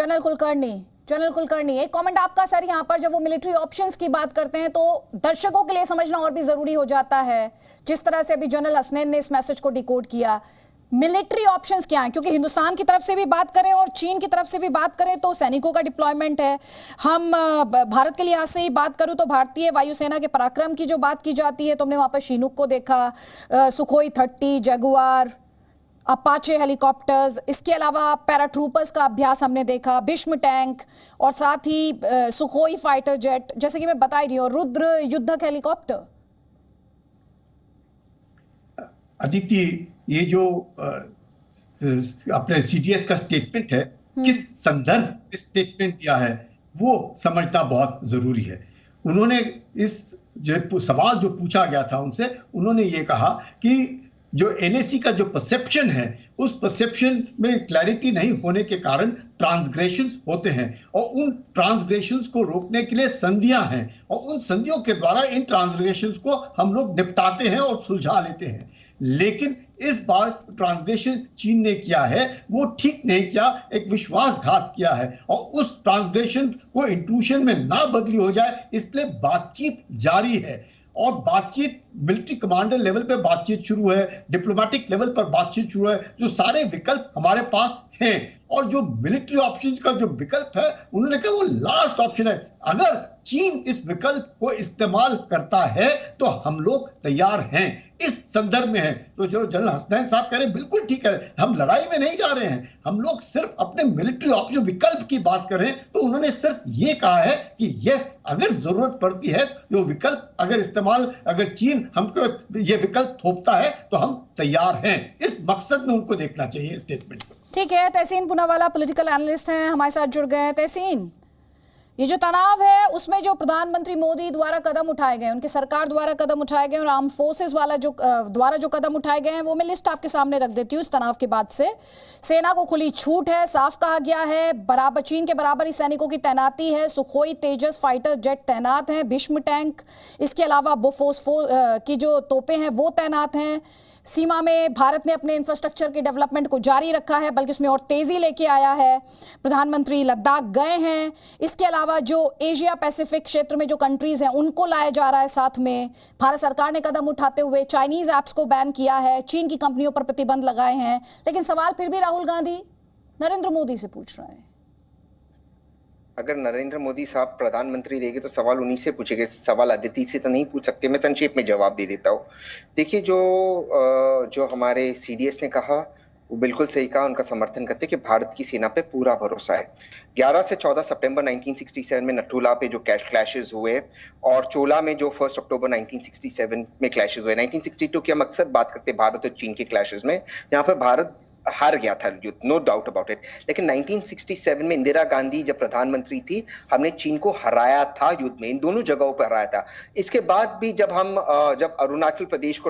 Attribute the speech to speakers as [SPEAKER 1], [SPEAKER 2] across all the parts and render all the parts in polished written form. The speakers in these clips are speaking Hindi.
[SPEAKER 1] जनरल कुलकर्णी, एक कमेंट आपका सर यहाँ पर। जब वो मिलिट्री ऑप्शंस की बात करते हैं तो दर्शकों के लिए समझना और भी जरूरी हो जाता है, जिस तरह से अभी जनरल हसनैन ने इस मैसेज को डिकोड किया। मिलिट्री ऑप्शंस क्या हैं? क्योंकि हिंदुस्तान की तरफ से भी बात करें और चीन की तरफ से भी बात करें तो सैनिकों का डिप्लॉयमेंट है। हम भारत के लिहाज से ही बात करूं तो भारतीय वायुसेना के पराक्रम की जो बात की जाती है तो हमने वहां पर शिनूक को देखा, सुखोई 30, जगुआर, अपाचे हेलीकॉप्टर्स, इसके अलावा पैराट्रूपर्स का अभ्यास हमने देखा, भीष्म टैंक और साथ ही सुखोई फाइटर जेट, जैसे कि मैं बता ही रही हूँ, रुद्र युद्धक हेलीकॉप्टर।
[SPEAKER 2] अदिति, ये जो अपने सीडीएस का स्टेटमेंट है, किस संदर्भ स्टेटमेंट दिया है वो समझना बहुत जरूरी है। उन्होंने इस जो सवाल जो पूछा गया था उनसे, उन्होंने ये कहा कि जो एलएसी का जो परसेप्शन है उस परसेप्शन में क्लैरिटी नहीं होने के कारण ट्रांसग्रेशंस होते हैं और उन ट्रांसग्रेशंस को रोकने के लिए संधियां हैं और उन संधियों के द्वारा इन ट्रांसग्रेशंस को हम लोग निपटाते हैं और सुलझा लेते हैं। लेकिन इस बार ट्रांसग्रेशन चीन ने किया है वो ठीक नहीं किया, एक विश्वासघात किया है और उस ट्रांसग्रेशन को इंट्रूशन में ना बदली हो जाए इसलिए बातचीत जारी है। और बातचीत मिलिट्री कमांडर लेवल पे बातचीत शुरू है, डिप्लोमेटिक लेवल पर बातचीत शुरू है, जो सारे विकल्प हमारे पास हैं। और जो मिलिट्री ऑप्शन का जो विकल्प है उन्होंने कहा वो लास्ट ऑप्शन है। अगर चीन इस विकल्प को इस्तेमाल करता है तो हम लोग तैयार हैं। इस संदर्भ में है तो जो जनरल हसनैन साहब कह रहे हैं बिल्कुल ठीक है, हम लड़ाई में नहीं जा रहे हैं, हम लोग सिर्फ अपने मिलिट्री ऑप्शन विकल्प की बात कर रहे हैं। तो उन्होंने सिर्फ ये कहा है कि यस, अगर जरूरत पड़ती है जो विकल्प अगर इस्तेमाल, अगर चीन हमको ये विकल्प थोपता है तो हम तैयार हैं। इस मकसद में उनको देखना चाहिए स्टेटमेंट को।
[SPEAKER 1] ठीक है, तहसीन पूनावाला पॉलिटिकल एनालिस्ट हैं, हमारे साथ जुड़ गए हैं। तहसीन, ये जो तनाव है उसमें जो प्रधानमंत्री मोदी द्वारा कदम उठाए गए, उनकी सरकार द्वारा कदम उठाए गए और आर्म फोर्सेस वाला जो द्वारा जो कदम उठाए गए हैं वो मैं लिस्ट आपके सामने रख देती हूँ। इस तनाव के बाद से सेना को खुली छूट है, साफ कहा गया है, बराबर चीन के बराबर ही सैनिकों की तैनाती है, सुखोई तेजस फाइटर जेट तैनात हैं, भीष्म टैंक, इसके अलावा बोफोर्स की जो तोपें हैं वो तैनात हैं। सीमा में भारत ने अपने इंफ्रास्ट्रक्चर के डेवलपमेंट को जारी रखा है, बल्कि उसमें और तेजी लेके आया है। प्रधानमंत्री लद्दाख गए हैं। इसके अलावा जो एशिया पैसिफिक क्षेत्र में जो कंट्रीज हैं उनको लाया जा रहा है साथ में। भारत सरकार ने कदम उठाते हुए चाइनीज ऐप्स को बैन किया है, चीन की कंपनियों पर प्रतिबंध लगाए हैं। लेकिन सवाल फिर भी राहुल गांधी नरेंद्र मोदी से पूछ रहे हैं।
[SPEAKER 3] अगर नरेंद्र मोदी साहब प्रधानमंत्री रहेंगे तो सवाल उन्हीं से पूछेंगे, सवाल अदिति से तो नहीं पूछ सकते। मैं संक्षेप में जवाब दे देता हूँ। देखिए, जो हमारे सीडीएस ने कहा वो बिल्कुल सही कहा, उनका समर्थन करते कि भारत की सेना पे पूरा भरोसा है। 11 से 14 सितंबर 1967 में नथुला पे जो क्लैशेस हुए और चोला में जो 1 अक्टूबर 1967 में क्लैशेस हुए। 1962 की हम अक्सर बात करते हैं भारत और चीन के क्लैशेस में, यहाँ पर भारत हार गया था युद्ध, नो डाउट अबाउट इट। लेकिन 1967 में इंदिरा गांधी जब प्रधानमंत्री थी, हमने चीन को हराया था युद्ध में, इन दोनों जगहों पर हराया था। इसके बाद भी जब अरुणाचल प्रदेश को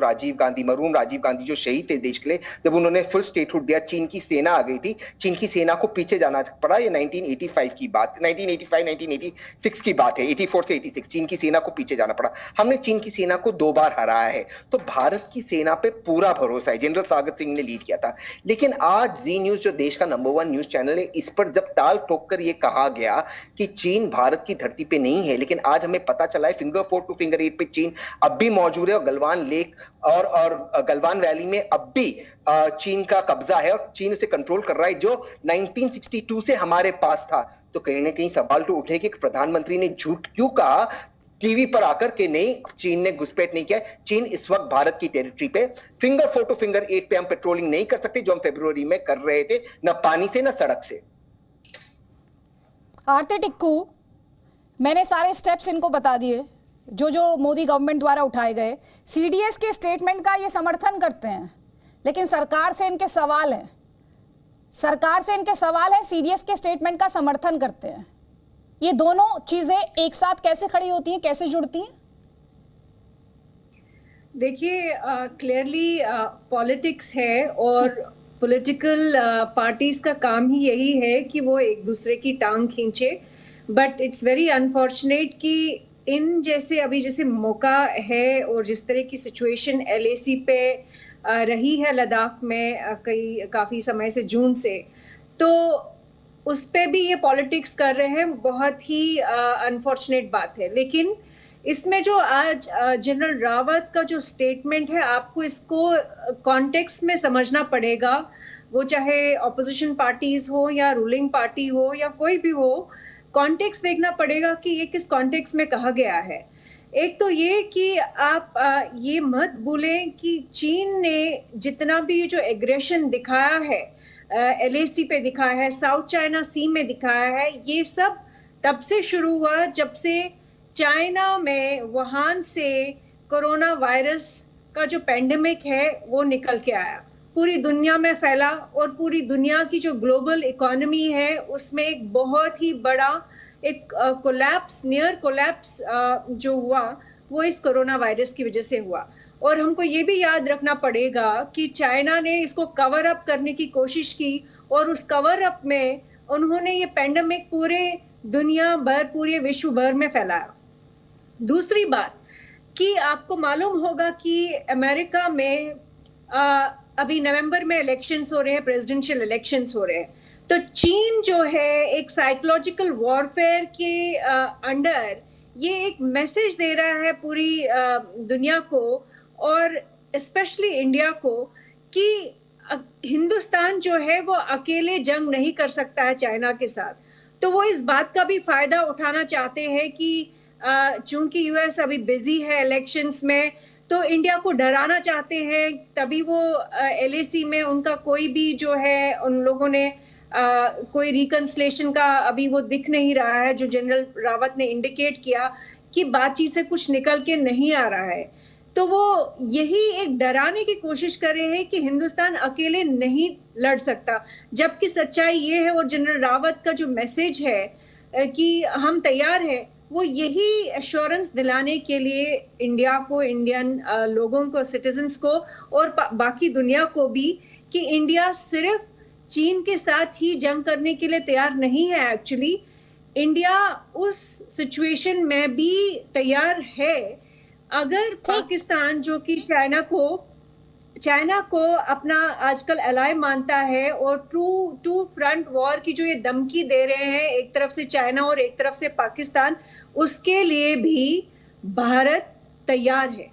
[SPEAKER 3] मरूम राजीव गांधी जो शहीद थे देश के लिए, जब उन्होंने फुल स्टेटहुड दिया, चीन की सेना आ गई थी, चीन की सेना को पीछे जाना पड़ा। ये 1985 की बात, 1985-1986 की बात है, 84 से 86 चीन की सेना को पीछे जाना पड़ा। हमने चीन की सेना को 2 बार हराया है, तो भारत की सेना पे पूरा भरोसा है। जनरल स्वागत सिंह ने लीड किया था। लेकिन आज जी न्यूज जो देश का नंबर 1 न्यूज चैनल है, इस पर जब ताल ठोक कर यह कहा गया कि चीन भारत की धरती पे नहीं है, लेकिन आज हमें पता चला है फिंगर 4 टू फिंगर 8 पे चीन अब भी मौजूद है और गलवान लेक और गलवान वैली में अब भी चीन का कब्जा है और चीन उसे कंट्रोल कर रहा है, जो 1962 से हमारे पास था। तो कहीं ना कहीं सवाल तो उठे कि प्रधानमंत्री ने झूठ क्यों कहा टीवी पर आकर के नहीं, चीन ने घुसपैठ नहीं किया। चीन इस वक्त भारत की टेरिटरी पे फिंगर 4 टू फिंगर 8 पे हम पेट्रोलिंग नहीं कर सकते, जो हम फरवरी में कर रहे थे, न पानी से न सड़क से।
[SPEAKER 1] आरती टिक्कू, मैंने सारे स्टेप्स इनको बता दिए जो मोदी गवर्नमेंट द्वारा उठाए गए। सीडीएस के स्टेटमेंट का ये समर्थन करते हैं, लेकिन सरकार से इनके सवाल है, सीडीएस के स्टेटमेंट का समर्थन करते हैं। ये दोनों चीजें एक साथ कैसे खड़ी होती हैं, कैसे जुड़ती हैं?
[SPEAKER 4] देखिए, क्लियरली पॉलिटिक्स है और पॉलिटिकल पार्टीज का काम ही यही है कि वो एक दूसरे की टांग खींचे। बट इट्स वेरी अनफॉर्चुनेट कि इन जैसे मौका है और जिस तरह की सिचुएशन एलएसी पे रही है लद्दाख में काफ़ी समय से, जून से, तो उस पे भी ये पॉलिटिक्स कर रहे हैं, बहुत ही अनफॉर्चुनेट बात है। लेकिन इसमें जो आज जनरल रावत का जो स्टेटमेंट है, आपको इसको कॉन्टेक्स्ट में समझना पड़ेगा। वो चाहे ऑपोजिशन पार्टीज हो या रूलिंग पार्टी हो या कोई भी हो, कॉन्टेक्स्ट देखना पड़ेगा कि ये किस कॉन्टेक्स्ट में कहा गया है। एक तो ये कि आप ये मत भूलें कि चीन ने जितना भी जो एग्रेशन दिखाया है, LAC पे दिखाया है, साउथ चाइना सी में दिखाया है, ये सब तब से शुरू हुआ जब से चाइना में वुहान से कोरोना वायरस का जो पेंडेमिक है वो निकल के आया, पूरी दुनिया में फैला और पूरी दुनिया की जो ग्लोबल इकोनॉमी है उसमें एक बहुत ही बड़ा एक कोलैप्स, नियर कोलैप्स जो हुआ वो इस कोरोना वायरस की वजह से हुआ। और हमको ये भी याद रखना पड़ेगा कि चाइना ने इसको कवर अप करने की कोशिश की और उस कवर अप में उन्होंने ये पेंडेमिक पूरे दुनिया भर, पूरे विश्व भर में फैलाया। दूसरी बात कि आपको मालूम होगा कि अमेरिका में अभी नवंबर में इलेक्शंस हो रहे हैं, प्रेसिडेंशियल इलेक्शंस हो रहे हैं। तो चीन जो है एक साइकोलॉजिकल वॉरफेयर के अंडर ये एक मैसेज दे रहा है पूरी दुनिया को और स्पेशली इंडिया को कि हिंदुस्तान जो है वो अकेले जंग नहीं कर सकता है चाइना के साथ। तो वो इस बात का भी फायदा उठाना चाहते हैं कि चूंकि यूएस अभी बिजी है इलेक्शंस में, तो इंडिया को डराना चाहते हैं। तभी वो LAC में उनका कोई भी जो है, उन लोगों ने कोई रिकंसिलेशन का अभी वो दिख नहीं रहा है, जो जनरल रावत ने इंडिकेट किया कि बातचीत से कुछ निकल के नहीं आ रहा है। तो वो यही एक डराने की कोशिश कर रहे हैं कि हिंदुस्तान अकेले नहीं लड़ सकता, जबकि सच्चाई ये है और जनरल रावत का जो मैसेज है कि हम तैयार हैं, वो यही एश्योरेंस दिलाने के लिए इंडिया को, इंडियन लोगों को, सिटीजन्स को और बाकी दुनिया को भी कि इंडिया सिर्फ चीन के साथ ही जंग करने के लिए तैयार नहीं है। एक्चुअली इंडिया उस सिचुएशन में भी तैयार है अगर पाकिस्तान, जो कि चाइना को अपना आजकल एलाय मानता है और टू फ्रंट वॉर की जो ये धमकी दे रहे हैं, एक तरफ से चाइना और एक तरफ से पाकिस्तान, उसके लिए भी भारत तैयार है।